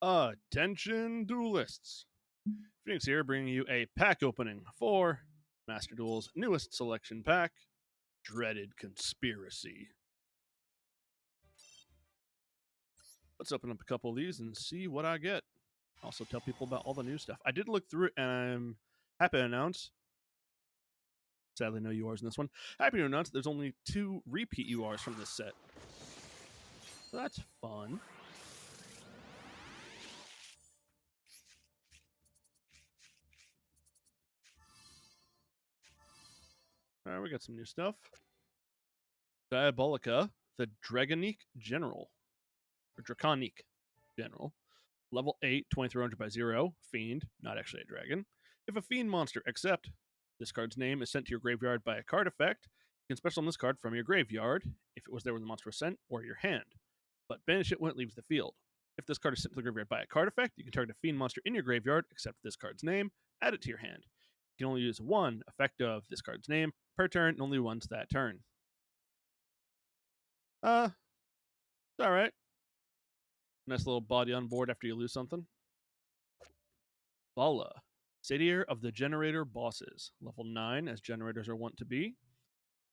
Attention, duelists. Phoenix here, bringing you a pack opening for Master Duel's newest selection pack, Dreaded Conspiracy. Let's open up a couple of these and see what I get. Also, tell people about all the new stuff. I did look through it, and I'm happy to announce. Sadly, no URs in this one. Happy to announce there's only 2 repeat URs from this set. So that's fun. All right, we got some new stuff. Diabolica, the Dragonique General, or Draconique General. Level 8, 2300 by 0, Fiend, not actually a dragon. If a Fiend monster, except this card's name, is sent to your graveyard by a card effect, you can special summon this card from your graveyard, if it was there when the monster was sent, or your hand, but banish it when it leaves the field. If this card is sent to the graveyard by a card effect, you can target a Fiend monster in your graveyard, except this card's name, add it to your hand. You can only use one effect of this card's name per turn, and only once that turn. It's alright. Nice little body on board after you lose something. Vala, Satyr of the Generator Bosses. Level 9, as generators are wont to be.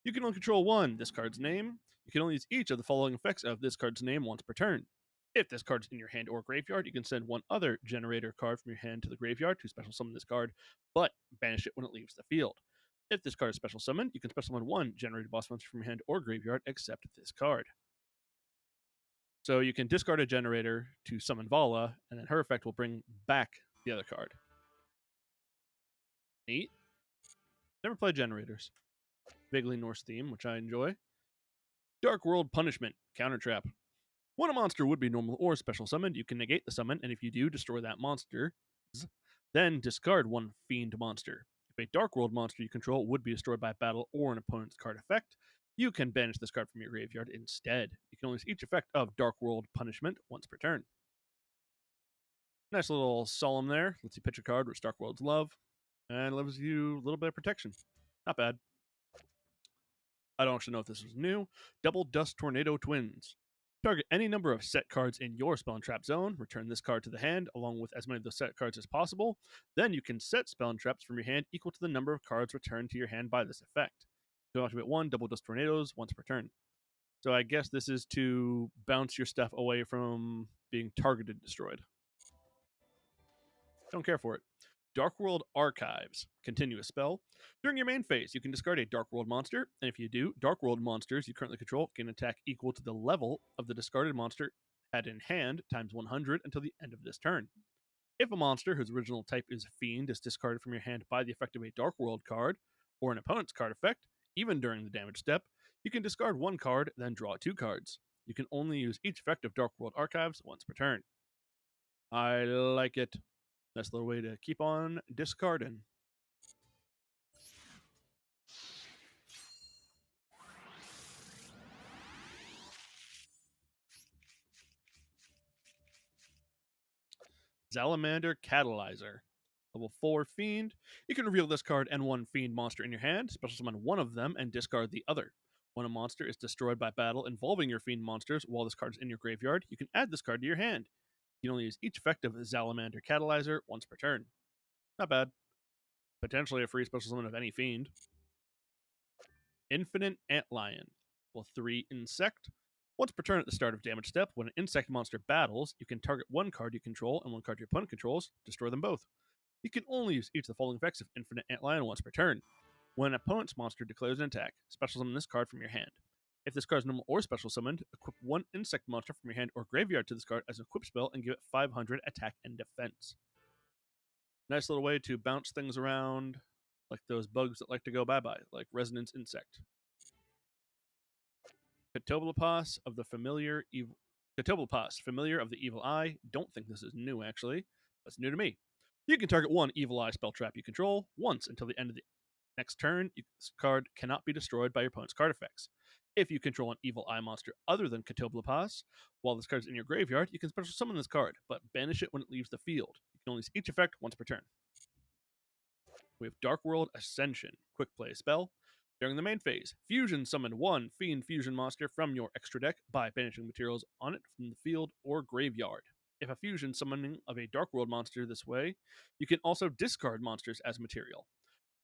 You can only control one, this card's name. You can only use each of the following effects of this card's name once per turn. If this card's in your hand or graveyard, you can send one other generator card from your hand to the graveyard to special summon this card, but banish it when it leaves the field. If this card is special summoned, you can special summon one generated boss monster from your hand or graveyard except this card. So you can discard a generator to summon Vala, and then her effect will bring back the other card. Neat. Never played generators. Vaguely Norse theme, which I enjoy. Dark World Punishment, Counter Trap. When a monster would be normal or special summoned, you can negate the summon, and if you do, destroy that monster. Then discard one Fiend monster. If a Dark World monster you control would be destroyed by battle or an opponent's card effect, you can banish this card from your graveyard instead. You can only use each effect of Dark World Punishment once per turn. Nice little solemn there. Lets you pitch a card, which Dark Worlds love, and gives you a little bit of protection. Not bad. I don't actually know if this was new. Double Dust Tornado Twins. Target any number of set cards in your spell and trap zone. Return this card to the hand, along with as many of those set cards as possible. Then you can set spell and traps from your hand equal to the number of cards returned to your hand by this effect. You activate 1 Double Dust Tornadoes once per turn. So I guess this is to bounce your stuff away from being targeted destroyed. Don't care for it. Dark World Archives. Continuous spell. During your main phase, you can discard a Dark World monster, and if you do, Dark World monsters you currently control can attack equal to the level of the discarded monster had in hand times 100 until the end of this turn. If a monster whose original type is Fiend is discarded from your hand by the effect of a Dark World card, or an opponent's card effect, even during the damage step, you can discard one card, then draw 2 cards. You can only use each effect of Dark World Archives once per turn. I like it. That's the way to keep on discarding. Salamander Catalyzer. Level 4 Fiend. You can reveal this card and one Fiend monster in your hand, special summon one of them, and discard the other. When a monster is destroyed by battle involving your Fiend monsters while this card is in your graveyard, you can add this card to your hand. You can only use each effect of Salamander Catalyzer once per turn. Not bad. Potentially a free special summon of any Fiend. Infinite Antlion. Level 3 Insect. Once per turn at the start of damage step, when an insect monster battles, you can target one card you control and one card your opponent controls, destroy them both. You can only use each of the following effects of Infinite Antlion once per turn. When an opponent's monster declares an attack, special summon this card from your hand. If this card is normal or special summoned, equip one insect monster from your hand or graveyard to this card as an equip spell and give it 500 attack and defense. Nice little way to bounce things around, like those bugs that like to go bye-bye, like Resonance Insect. Catoblepas of the Familiar Evil. Catoblepas, Familiar of the Evil Eye. Don't think this is new, actually. That's new to me. You can target one Evil Eye spell trap you control once until the end of the next turn. This card cannot be destroyed by your opponent's card effects. If you control an Evil Eye monster other than Catoblepas, while this card is in your graveyard, you can special summon this card, but banish it when it leaves the field. You can only use each effect once per turn. We have Dark World Ascension, quick play spell. During the main phase, fusion summon one Fiend Fusion monster from your extra deck by banishing materials on it from the field or graveyard. If a fusion summoning of a Dark World monster this way, you can also discard monsters as material.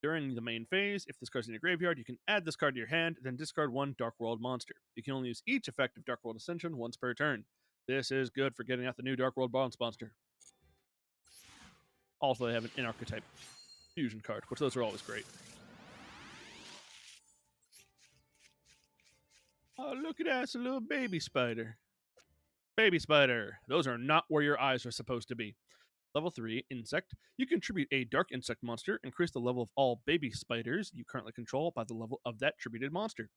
During the main phase, if this card's in your graveyard, you can add this card to your hand, then discard one Dark World monster. You can only use each effect of Dark World Ascension once per turn. This is good for getting out the new Dark World Bounce monster. Also, they have an in-archetype fusion card, which those are always great. Oh, look at that, it's a little baby spider. Baby spider. Those are not where your eyes are supposed to be. Level 3, Insect. You contribute a Dark Insect monster, increase the level of all baby spiders you currently control by the level of that tributed monster.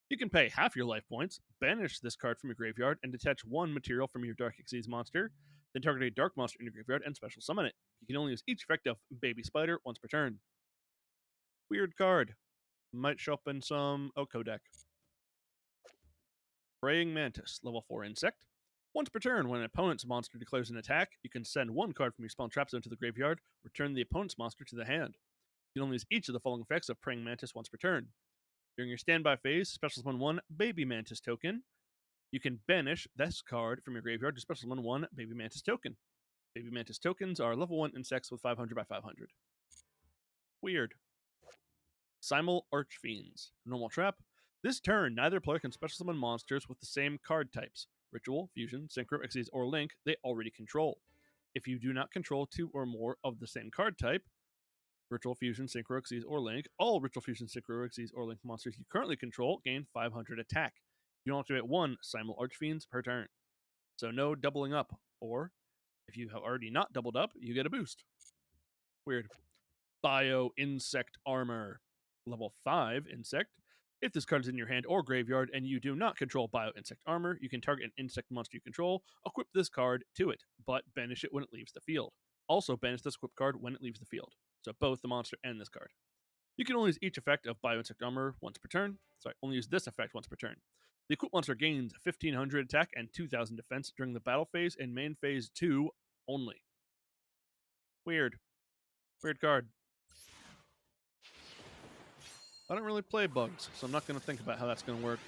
You can pay half your life points, banish this card from your graveyard, and detach one material from your Dark Xyz monster, then target a dark monster in your graveyard and special summon it. You can only use each effect of Baby Spider once per turn. Weird card. Might show up in some Oko deck. Praying Mantis, level 4 Insect. Once per turn, when an opponent's monster declares an attack, you can send one card from your spawn trap zone to the graveyard, return the opponent's monster to the hand. You can only use each of the following effects of Praying Mantis once per turn. During your standby phase, special summon one Baby Mantis token. You can banish this card from your graveyard to special summon one Baby Mantis token. Baby Mantis tokens are level 1 insects with 500 by 500. Weird. Simul Archfiends. Normal trap. This turn, neither player can special summon monsters with the same card types. Ritual, Fusion, Synchro, Xyz, or Link they already control. If you do not control two or more of the same card type, Ritual, Fusion, Synchro, Xyz, or Link, all Ritual, Fusion, Synchro, Xyz, or Link monsters you currently control gain 500 attack. You don't activate one Simul Archfiends per turn. So no doubling up, or if you have already not doubled up, you get a boost. Weird. Bio Insect Armor. Level 5 Insect. If this card is in your hand or graveyard and you do not control Bio Insect Armor, you can target an insect monster you control, equip this card to it, but banish it when it leaves the field. Also banish this equipped card when it leaves the field. So both the monster and this card. You can only use each effect of Bio Insect Armor once per turn. Sorry, only use this effect once per turn. The equipped monster gains 1500 attack and 2000 defense during the battle phase and main phase 2 only. Weird. Weird card. I don't really play bugs, so I'm not going to think about how that's going to work.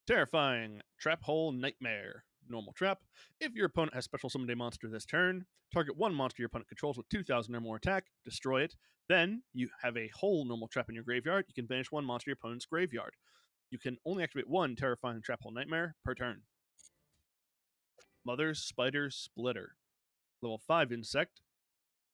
Terrifying Trap Hole Nightmare. Normal trap. If your opponent has special summoned a monster this turn, target one monster your opponent controls with 2000 or more attack, destroy it. Then you have a whole normal trap in your graveyard. You can banish one monster your opponent's graveyard. You can only activate one Terrifying Trap Hole Nightmare per turn. Mother's Spider Splitter. Level 5 Insect.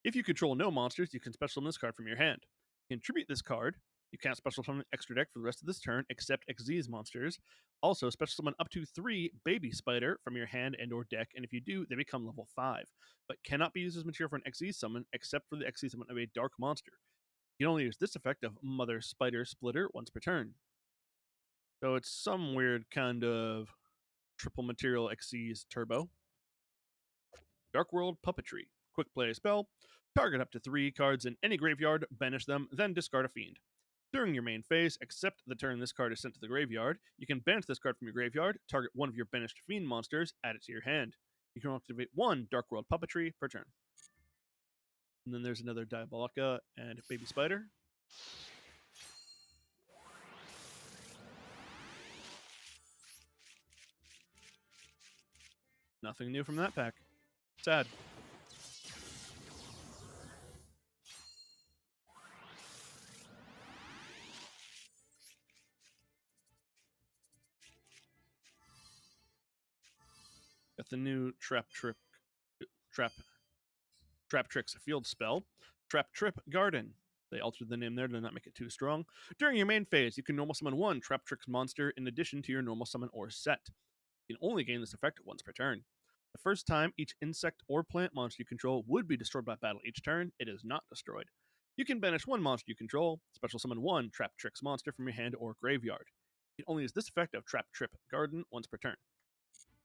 If you control no monsters, you can special summon this card from your hand. Contribute this card. You can't special summon extra deck for the rest of this turn except Xyz monsters. Also, special summon up to 3 Baby Spider from your hand and or deck, and if you do, they become level 5, but cannot be used as material for an Xyz summon except for the Xyz summon of a dark monster. You can only use this effect of Mother Spider Splitter once per turn. So it's some weird kind of triple material Xyz turbo. Dark World Puppetry. Quick play spell. Target up to 3 cards in any graveyard, banish them, then discard a fiend. During your main phase, except the turn this card is sent to the graveyard, you can banish this card from your graveyard, target one of your banished fiend monsters, add it to your hand. You can activate one Dark World Puppetry per turn. And then there's another Diabolica and Baby Spider. Nothing new from that pack. Sad. Got the new Trap Tricks field spell. Trap Trip Garden. They altered the name there to not make it too strong. During your main phase, you can normal summon one Trap Tricks monster in addition to your normal summon or set. You can only gain this effect once per turn. The first time each insect or plant monster you control would be destroyed by battle each turn, it is not destroyed. You can banish one monster you control, special summon one Trap Tricks monster from your hand or graveyard. You can only use this effect of Trap Trip Garden once per turn.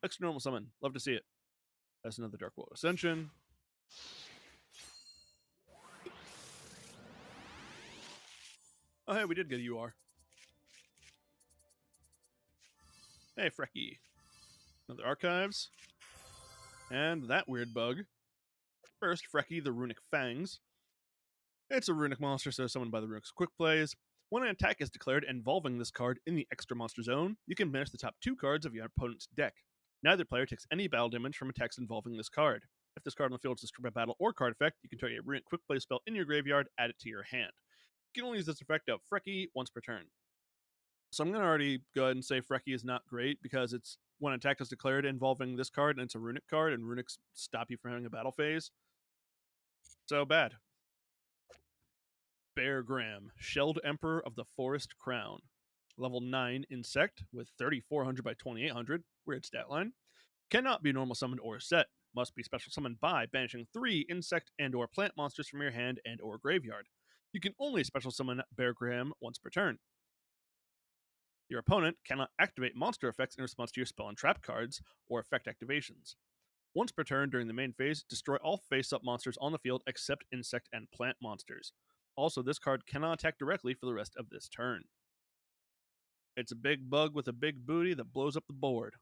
Extra normal summon. Love to see it. That's another Dark World Ascension. Oh, hey, we did get a UR. Hey, Frecky. Another Archives. And that weird bug. First, Frecky, the Runic Fangs. It's a Runic monster, so summoned by the Runic's Quick Plays. When an attack is declared involving this card in the extra monster zone, you can banish the top 2 cards of your opponent's deck. Neither player takes any battle damage from attacks involving this card. If this card on the field is destroyed by battle or card effect, you can target a brilliant quick play spell in your graveyard, add it to your hand. You can only use this effect of Frecky once per turn. So I'm going to already go ahead and say Frecky is not great because it's when an attack is declared involving this card and it's a runic card, and runics stop you from having a battle phase. So bad. Bear Graham, Shelled Emperor of the Forest Crown. Level 9 insect with 3400 by 2800, weird stat line. Cannot be normal summoned or set. Must be special summoned by banishing 3 insect and or plant monsters from your hand and or graveyard. You can only special summon Bear Graham once per turn. Your opponent cannot activate monster effects in response to your spell and trap cards or effect activations. Once per turn during the main phase, destroy all face-up monsters on the field except insect and plant monsters. Also, this card cannot attack directly for the rest of this turn. It's a big bug with a big booty that blows up the board.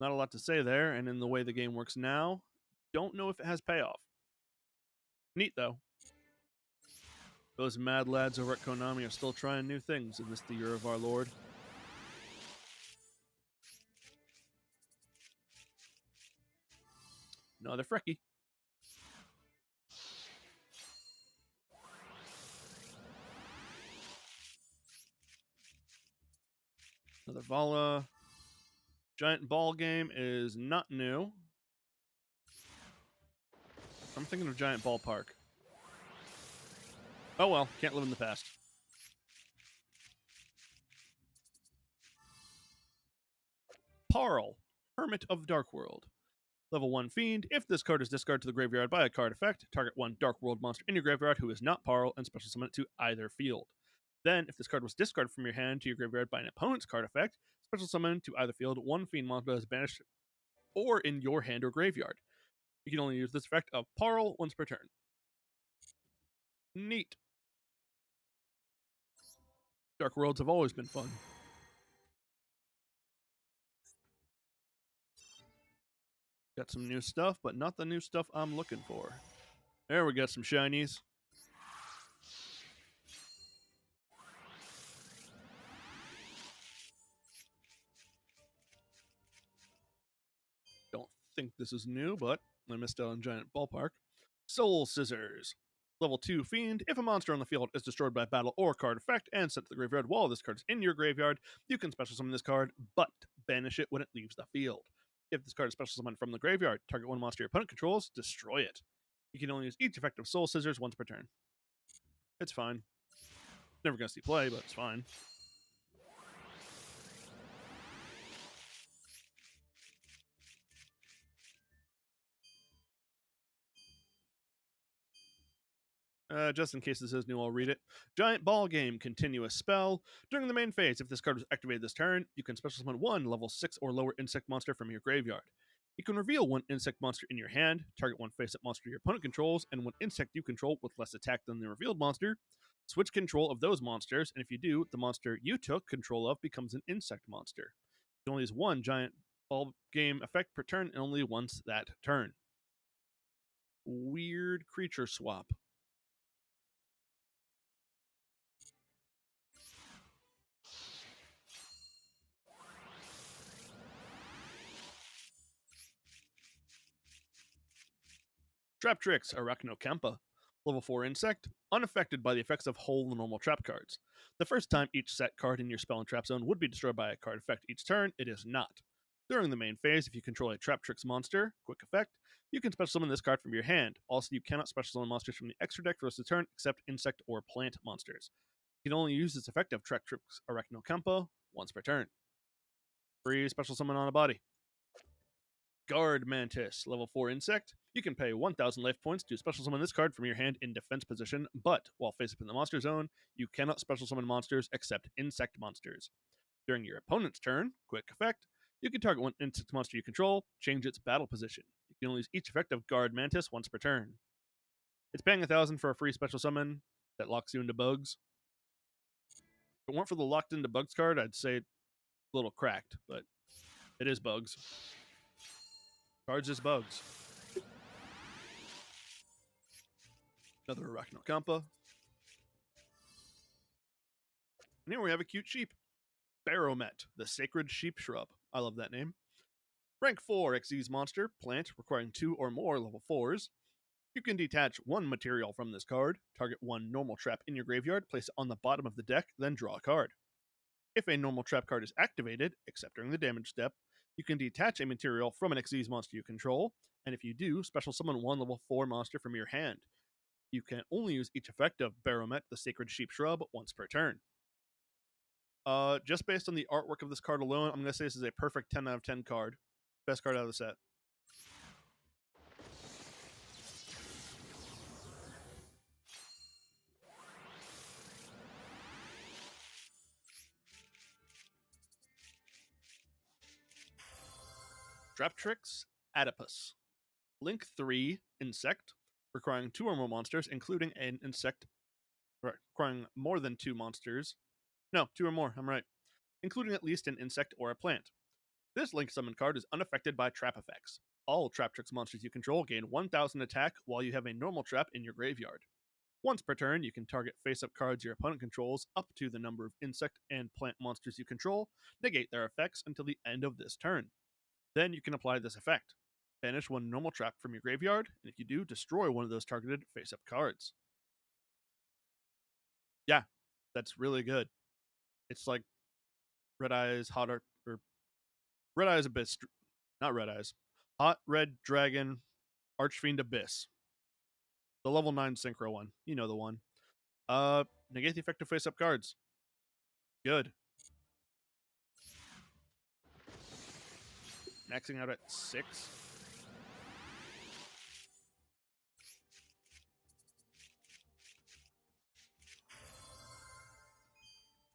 Not a lot to say there, and in the way the game works now, don't know if it has payoff. Neat, though. Those mad lads over at Konami are still trying new things in this the year of our Lord. Another Frecky. Another Vala. Giant Ball Game is not new. I'm thinking of Giant Ballpark. Oh well, can't live in the past. Parl, Hermit of Dark World. Level 1 Fiend. If this card is discarded to the graveyard by a card effect, target 1 Dark World monster in your graveyard who is not Parl and special summon it to either field. Then, if this card was discarded from your hand to your graveyard by an opponent's card effect, special summon to either field 1 Fiend monster is banished or in your hand or graveyard. You can only use this effect of Parl once per turn. Neat. Dark Worlds have always been fun. Got some new stuff, but not the new stuff I'm looking for. There we got some shinies. Don't think this is new, but I missed out on Giant Ballpark. Soul Scissors. Level 2 Fiend. If a monster on the field is destroyed by battle or card effect and sent to the graveyard while this card is in your graveyard, you can special summon this card, but banish it when it leaves the field. If this card is special summoned from the graveyard, target 1 monster your opponent controls, destroy it. You can only use each effect of Soul Scissors once per turn. It's fine. Never gonna see play, but it's fine. Just in case this is new, I'll read it. Giant Ball Game, continuous spell. During the main phase, if this card was activated this turn, you can special summon 1 level 6 or lower insect monster from your graveyard. You can reveal 1 insect monster in your hand, target 1 face-up monster your opponent controls, and 1 insect you control with less attack than the revealed monster. Switch control of those monsters, and if you do, the monster you took control of becomes an insect monster. You can only use 1 Giant Ball Game effect per turn, and only once that turn. Weird creature swap. Trap Tricks, Arachnocampa. Level 4 Insect, unaffected by the effects of whole and normal trap cards. The first time each set card in your spell and trap zone would be destroyed by a card effect each turn, it is not. During the main phase, if you control a Trap Tricks monster, quick effect, you can special summon this card from your hand. Also, you cannot special summon monsters from the extra deck for the rest of the turn except insect or plant monsters. You can only use this effect of Trap Tricks Arachnocampa once per turn. Free special summon on a body. Guard Mantis, level 4 insect. You can pay 1,000 life points to special summon this card from your hand in defense position, but while face up in the monster zone, you cannot special summon monsters except insect monsters. During your opponent's turn, quick effect, you can target 1 insect monster you control, change its battle position. You can only use each effect of Guard Mantis once per turn. It's paying 1,000 for a free special summon that locks you into bugs. If it weren't for the locked into bugs card, I'd say it's a little cracked, but it is bugs. Cards is bugs. Another Arachnocampa. And here we have a cute sheep. Baromet, the sacred sheep shrub. I love that name. Rank 4 Xyz monster, plant, requiring 2 or more level 4s. You can detach one material from this card, target one normal trap in your graveyard, place it on the bottom of the deck, then draw a card. If a normal trap card is activated, except during the damage step, you can detach a material from an Xyz monster you control, and if you do, special summon one level 4 monster from your hand. You can only use each effect of Baromet, the Sacred Sheep Shrub, once per turn. Just based on the artwork of this card alone, I'm going to say this is a perfect 10 out of 10 card. Best card out of the set. Traptrix Adipus. Link 3 Insect, requiring 2 or more monsters, including an insect. Requiring more than 2 monsters. No, 2 or more, I'm right. Including at least an insect or a plant. This Link summon card is unaffected by trap effects. All Traptrix monsters you control gain 1000 attack while you have a normal trap in your graveyard. Once per turn, you can target face-up cards your opponent controls up to the number of insect and plant monsters you control, negate their effects until the end of this turn. Then you can apply this effect. Banish one normal trap from your graveyard, and if you do, destroy one of those targeted face-up cards. Yeah, that's really good. It's like Red Eyes, Hot Art, or Red Eyes Abyss, not Red Eyes, Hot Red Dragon, Archfiend Abyss. The level 9 synchro one. You know the one. Negate the effect of face-up cards. Good. Maxing out at 6.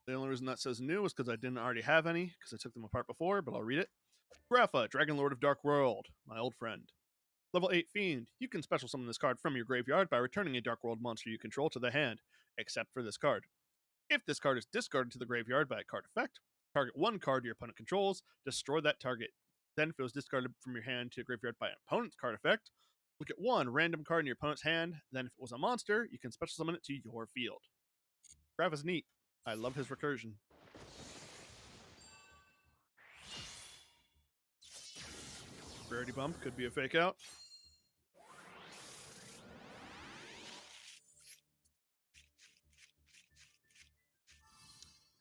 The only reason that says new is because I didn't already have any, because I took them apart before, but I'll read it. Grapha, Dragon Lord of Dark World, my old friend. Level 8 Fiend. You can special summon this card from your graveyard by returning a Dark World monster you control to the hand, except for this card. If this card is discarded to the graveyard by a card effect, target one card your opponent controls, destroy that target. Then, if it was discarded from your hand to your graveyard by an opponent's card effect, look at one random card in your opponent's hand. Then, if it was a monster, you can special summon it to your field. Graph is neat. I love his recursion. Rarity bump could be a fake out.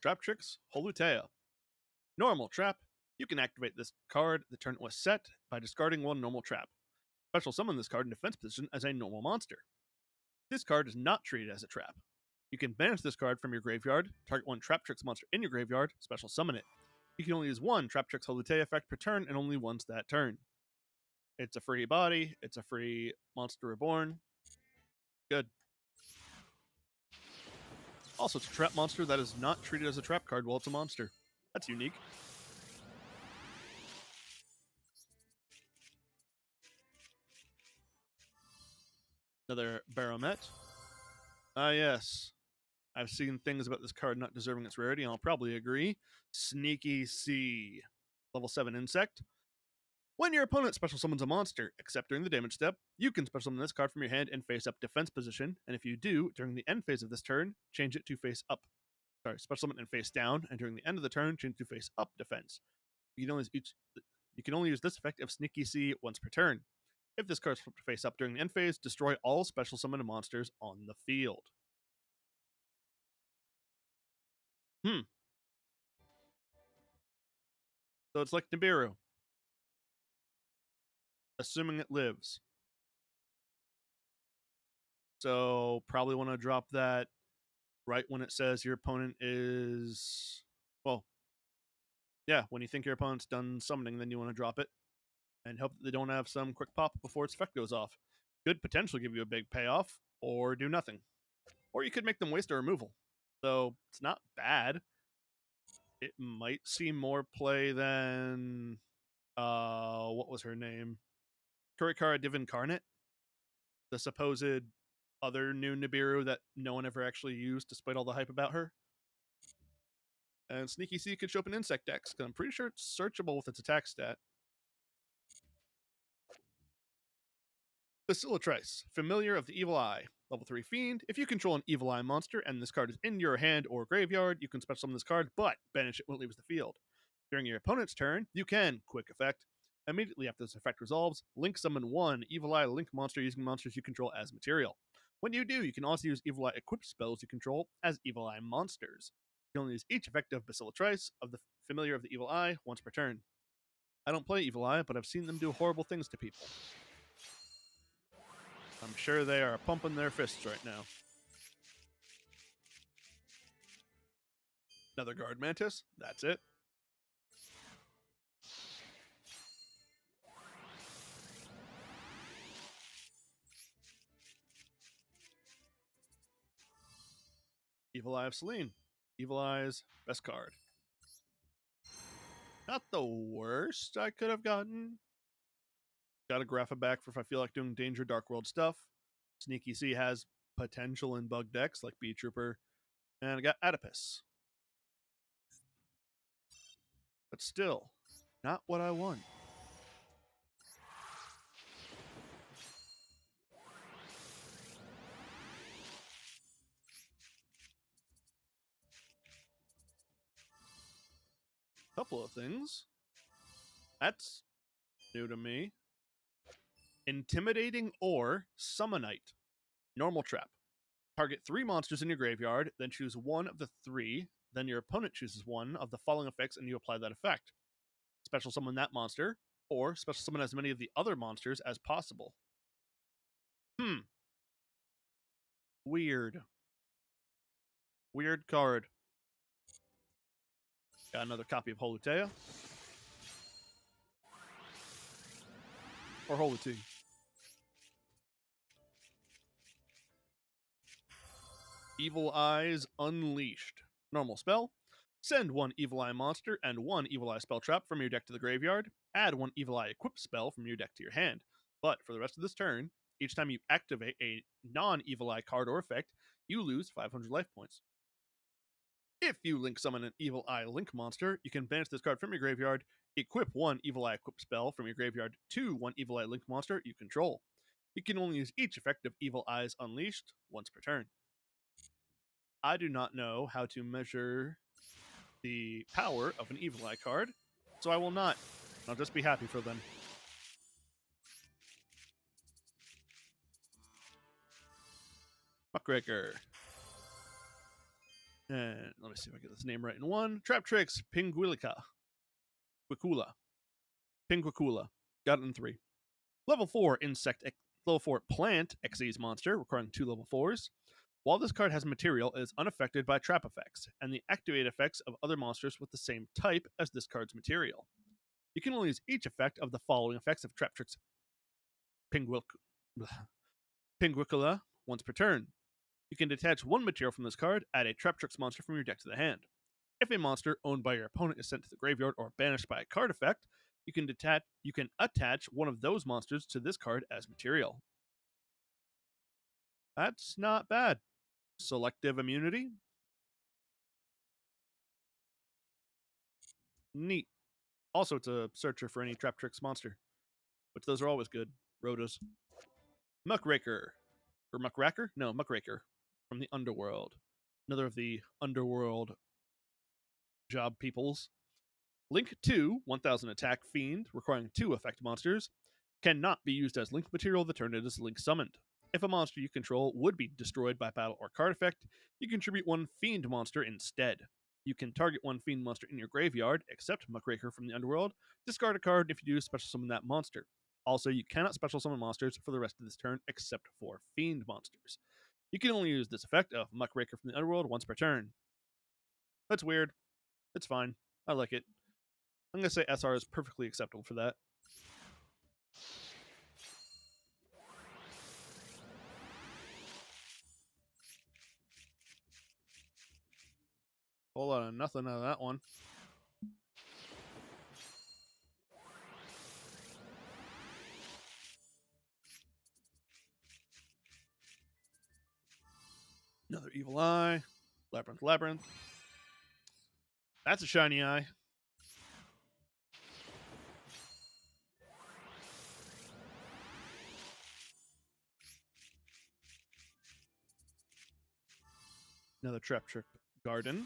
Traptrix Holutea. Normal trap. You can activate this card the turn it was set by discarding one normal trap. Special summon this card in defense position as a normal monster. This card is not treated as a trap. You can banish this card from your graveyard, target one Traptrix monster in your graveyard, special summon it. You can only use one Traptrix Holutea effect per turn and only once that turn. It's a free body, it's a free Monster Reborn. Good. Also, it's a trap monster that is not treated as a trap card while it's a monster. That's unique. Another Baromet. Ah, yes. I've seen things about this card not deserving its rarity, and I'll probably agree. Sneaky C. Level 7 Insect. When your opponent special summons a monster, except during the damage step, you can special summon this card from your hand in face up defense position, and if you do, during the end phase of this turn, change it to face up. Sorry, special summon in face down, and during the end of the turn, change it to face up defense. You can only use this effect of Sneaky C once per turn. If this card is flipped face up during the end phase, destroy all special summoned monsters on the field. So it's like Nibiru, assuming it lives. So probably want to drop that right when it says your opponent is, well, yeah, when you think your opponent's done summoning, then you want to drop it and hope that they don't have some quick pop before its effect goes off. Could potentially give you a big payoff or do nothing. Or you could make them waste a removal. So it's not bad. It might see more play than what was her name? Kurikara Divincarnate, the supposed other new Nibiru that no one ever actually used despite all the hype about her. And Sneaky C could show up in Insect decks, because I'm pretty sure it's searchable with its attack stat. Basilatrice, Familiar of the Evil Eye. Level 3 Fiend. If you control an Evil Eye monster and this card is in your hand or graveyard, you can special summon this card, but banish it when it leaves the field. During your opponent's turn, you can, quick effect, immediately after this effect resolves, link summon one Evil Eye Link monster using monsters you control as material. When you do, you can also use Evil Eye equipped spells you control as Evil Eye monsters. You can only use each effective Basilatrice of the Familiar of the Evil Eye once per turn. I don't play Evil Eye, but I've seen them do horrible things to people. I'm sure they are pumping their fists right now. Another Guard Mantis. That's it. Evil Eye of Selene. Evil Eye's best card. Not the worst I could have gotten. Got a Grapha back for if I feel like doing Danger Dark World stuff. Sneaky C has potential in bug decks like Bee Trooper. And I got Oedipus. But still, not what I want. Couple of things. That's new to me. Intimidating or Summonite. Normal trap. Target 3 monsters in your graveyard, then choose one of the 3. Then your opponent chooses one of the following effects and you apply that effect. Special summon that monster, or special summon as many of the other monsters as possible. Weird. Weird card. Got another copy of Holutea. Or Holute. Evil Eyes Unleashed. Normal spell. Send one Evil Eye monster and one Evil Eye spell trap from your deck to the graveyard. Add one Evil Eye equipped spell from your deck to your hand. But for the rest of this turn, each time you activate a non-Evil Eye card or effect, you lose 500 life points. If you link summon an Evil Eye Link monster, you can banish this card from your graveyard, equip one Evil Eye equipped spell from your graveyard to one Evil Eye Link monster you control. You can only use each effect of Evil Eyes Unleashed once per turn. I do not know how to measure the power of an Evil Eye card, so I will not. I'll just be happy for them. Muckraker. And let me see if I get this name right in one. Trap Tricks, Pinguilica. Quicula. Pinguicula. Got it in 3. Level 4 level 4 plant Xyz monster, requiring 2 level 4s. While this card has material, it is unaffected by trap effects, and the activate effects of other monsters with the same type as this card's material. You can only use each effect of the following effects of Trap Tricks Pinguicula once per turn. You can detach one material from this card, add a Trap Tricks monster from your deck to the hand. If a monster owned by your opponent is sent to the graveyard or banished by a card effect, you can attach one of those monsters to this card as material. That's not bad. Selective immunity. Neat. Also, it's a searcher for any Trap Tricks monster, which those are always good. Rotos. Muckraker. Or Muckraker? No, Muckraker. From the Underworld. Another of the Underworld job peoples. Link 2, 1000 attack fiend, requiring 2 effect monsters, cannot be used as link material the turn it is link summoned. If a monster you control would be destroyed by battle or card effect, you contribute one fiend monster instead. You can target one fiend monster in your graveyard, except Muckraker from the Underworld, discard a card if you do special summon that monster. Also, you cannot special summon monsters for the rest of this turn except for fiend monsters. You can only use this effect of Muckraker from the Underworld once per turn. That's weird. It's fine. I like it. I'm going to say SR is perfectly acceptable for that. Whole lot of nothing out of that one. Another Evil Eye. Labyrinth. That's a shiny eye. Another Trap Trick Garden.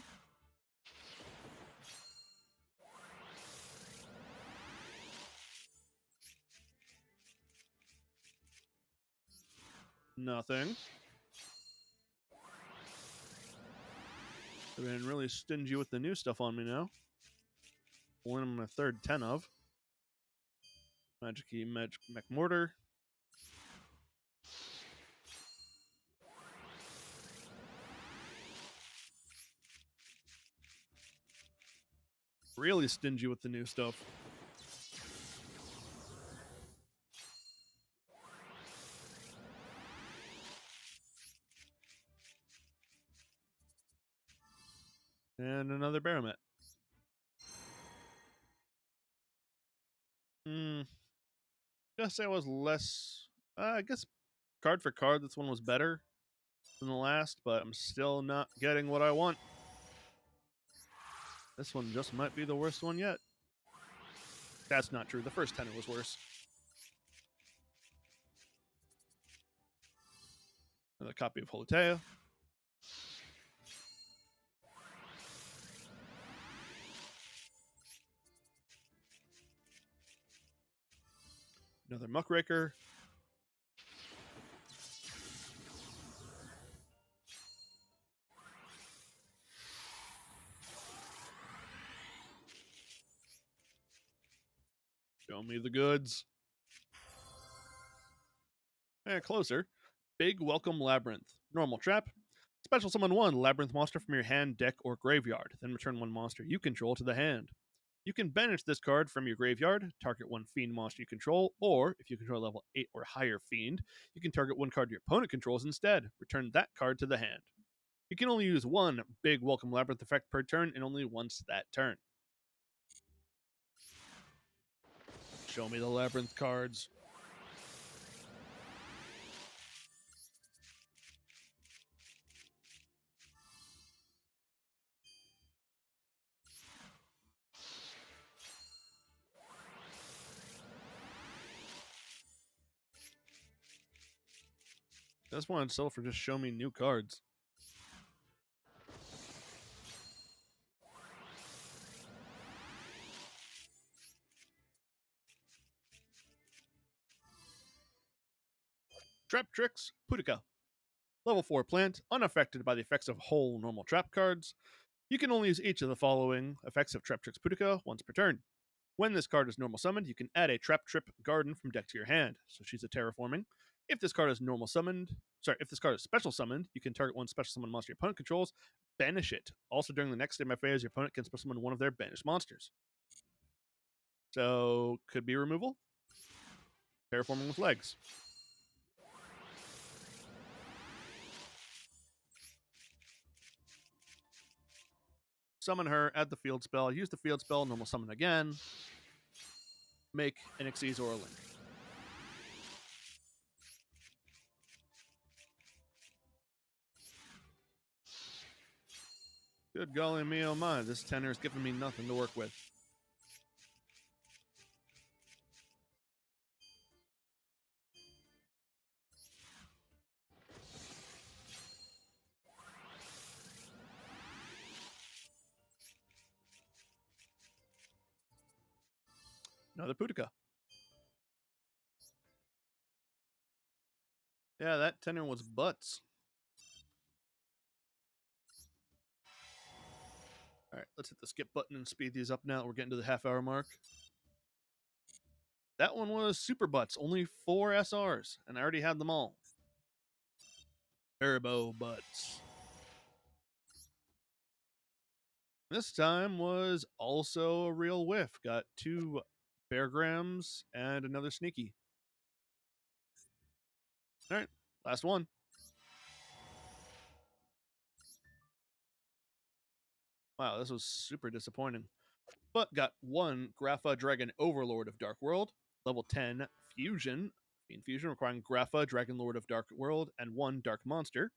Nothing. They've been really stingy with the new stuff on me now. One I'm a third 10 of. Magic Key, Magic Mech Mortar. Really stingy with the new stuff. And another Baromet. Guess I was less. I guess card for card, this one was better than the last, but I'm still not getting what I want. This one just might be the worst one yet. That's not true. The first tenor was worse. Another copy of Holotea. Another Muckraker. Show me the goods. And closer. Big Welcome Labyrinth. Normal trap. Special summon one Labyrinth monster from your hand, deck, or graveyard. Then return one monster you control to the hand. You can banish this card from your graveyard, target one Fiend monster you control, or if you control level 8 or higher Fiend, you can target one card your opponent controls instead. Return that card to the hand. You can only use one Big Welcome Labyrinth effect per turn and only once that turn. Show me the Labyrinth cards. This one itself for just show me new cards. Trap Tricks Putica. Level 4 plant, unaffected by the effects of whole normal trap cards. You can only use each of the following effects of Trap Tricks Putica once per turn. When this card is normal summoned, you can add a Trap Trip Garden from deck to your hand. So she's a terraforming. If this card is if this card is special summoned, you can target one special summon monster your opponent controls, banish it. Also, during the next stage of my phase, your opponent can special summon one of their banished monsters. So, could be removal. Terraforming with legs. Summon her, add the field spell, use the field spell, normal summon again. Make an Xyz or a Link. Good golly me oh my, this tenor is giving me nothing to work with. Another Putica. Yeah, that tenor was butts. All right, let's hit the skip button and speed these up now. We're getting to the half-hour mark. That one was super butts, only 4 SRs, and I already had them all. Turbo butts. This time was also a real whiff. Got 2 Beargrams and another Sneaky. All right, last one. Wow, this was super disappointing. But got 1 Grapha Dragon Overlord of Dark World, level 10 Fusion, Fiend Fusion, requiring Grapha Dragon Lord of Dark World, and 1 Dark Monster.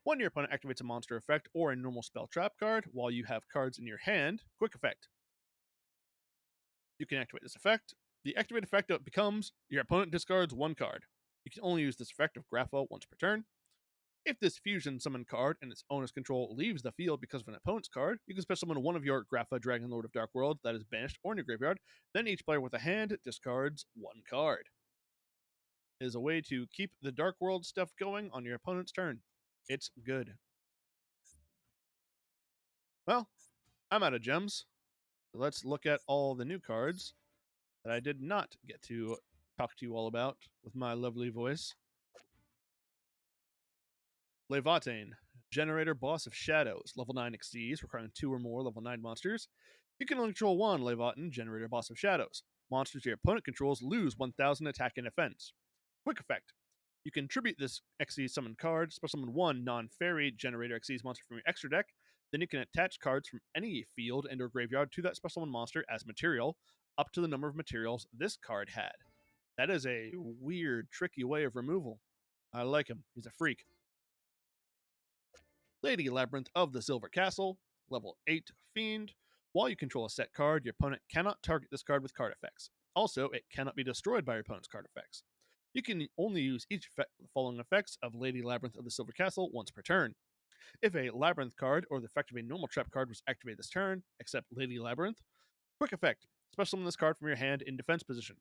When your opponent activates a monster effect or a normal spell trap card while you have cards in your hand, quick effect. You can activate this effect. The activated effect becomes your opponent discards 1 card. You can only use this effect of Grapha once per turn. If this fusion summon card and its owner's control leaves the field because of an opponent's card, you can special summon one of your Grapha Dragon Lord of Dark World that is banished or in your graveyard. Then each player with a hand discards one card. It is a way to keep the Dark World stuff going on your opponent's turn. It's good. Well, I'm out of gems. Let's look at all the new cards that I did not get to talk to you all about with my lovely voice. Levatane, Generator Boss of Shadows, level 9 Xyz, requiring 2 or more level 9 monsters. You can only control one Levatane, Generator Boss of Shadows. Monsters your opponent controls lose 1000 attack and defense. Quick effect. You can tribute this Xyz summon card, special summon one non-fairy Generator Xyz monster from your extra deck. Then you can attach cards from any field and or graveyard to that special summon monster as material, up to the number of materials this card had. That is a weird, tricky way of removal. I like him. He's a freak. Lady Labyrinth of the Silver Castle, level 8 Fiend. While you control a set card, your opponent cannot target this card with card effects. Also, it cannot be destroyed by your opponent's card effects. You can only use each effect, the following effects of Lady Labyrinth of the Silver Castle once per turn. If a Labyrinth card or the effect of a normal trap card was activated this turn, except Lady Labyrinth, quick effect. Special summon this card from your hand in defense position.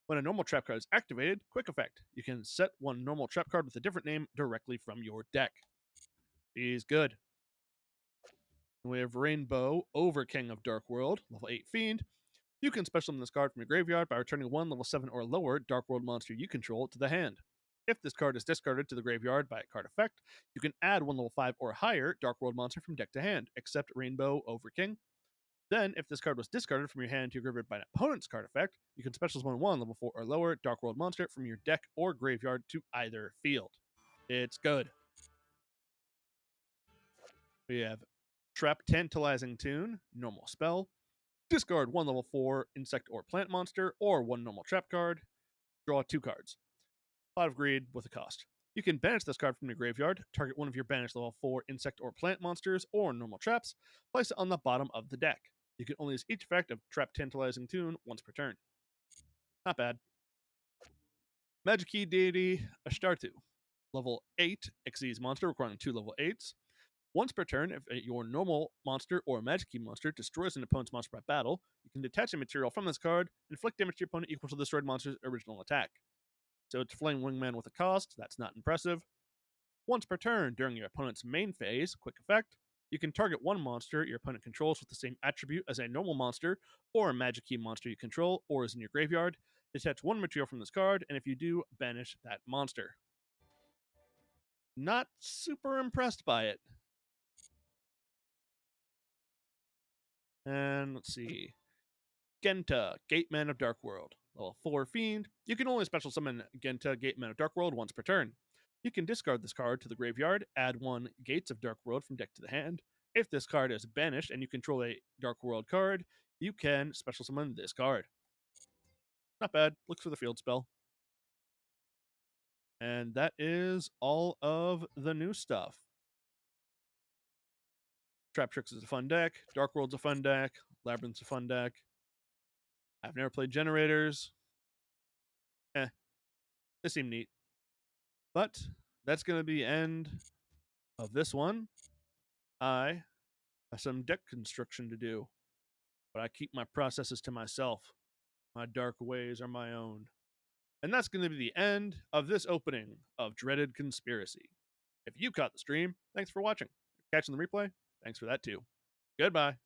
When a normal trap card is activated, quick effect. You can set one normal trap card with a different name directly from your deck. He's good. We have Rainbow Over King of Dark World, level 8 Fiend. You can special summon this card from your graveyard by returning one level 7 or lower Dark World monster you control to the hand. If this card is discarded to the graveyard by a card effect, you can add one level 5 or higher Dark World monster from deck to hand, except Rainbow Over King. Then, if this card was discarded from your hand to your graveyard by an opponent's card effect, you can special summon one level 4 or lower Dark World monster from your deck or graveyard to either field. It's good. We have Trap Tantalizing Tune, normal spell. Discard one level 4 insect or plant monster, or one normal trap card. Draw 2 cards. Pot of Greed with a cost. You can banish this card from your graveyard, target one of your banished level 4 insect or plant monsters, or normal traps, place it on the bottom of the deck. You can only use each effect of Trap Tantalizing Tune once per turn. Not bad. Magic Key Deity Ashtartu. Level 8 Xyz monster requiring 2 level 8s. Once per turn, if your normal monster or magic key monster destroys an opponent's monster by battle, you can detach a material from this card, inflict damage to your opponent equal to the destroyed monster's original attack. So it's Flame Wingman with a cost, that's not impressive. Once per turn, during your opponent's main phase, quick effect, you can target one monster your opponent controls with the same attribute as a normal monster or a magic key monster you control or is in your graveyard. Detach one material from this card, and if you do, banish that monster. Not super impressed by it. And let's see. Genta, Gateman of Dark World. Level 4 Fiend. You can only special summon Genta, Gateman of Dark World once per turn. You can discard this card to the graveyard, add one Gates of Dark World from deck to the hand. If this card is banished and you control a Dark World card, you can special summon this card. Not bad. Looks for the field spell. And that is all of the new stuff. Trap Tricks is a fun deck. Dark World's a fun deck. Labyrinth's a fun deck. I've never played Generators. They seem neat. But that's going to be the end of this one. I have some deck construction to do, but I keep my processes to myself. My dark ways are my own. And that's going to be the end of this opening of Dreaded Conspiracy. If you caught the stream, thanks for watching. Catching the replay, thanks for that too. Goodbye.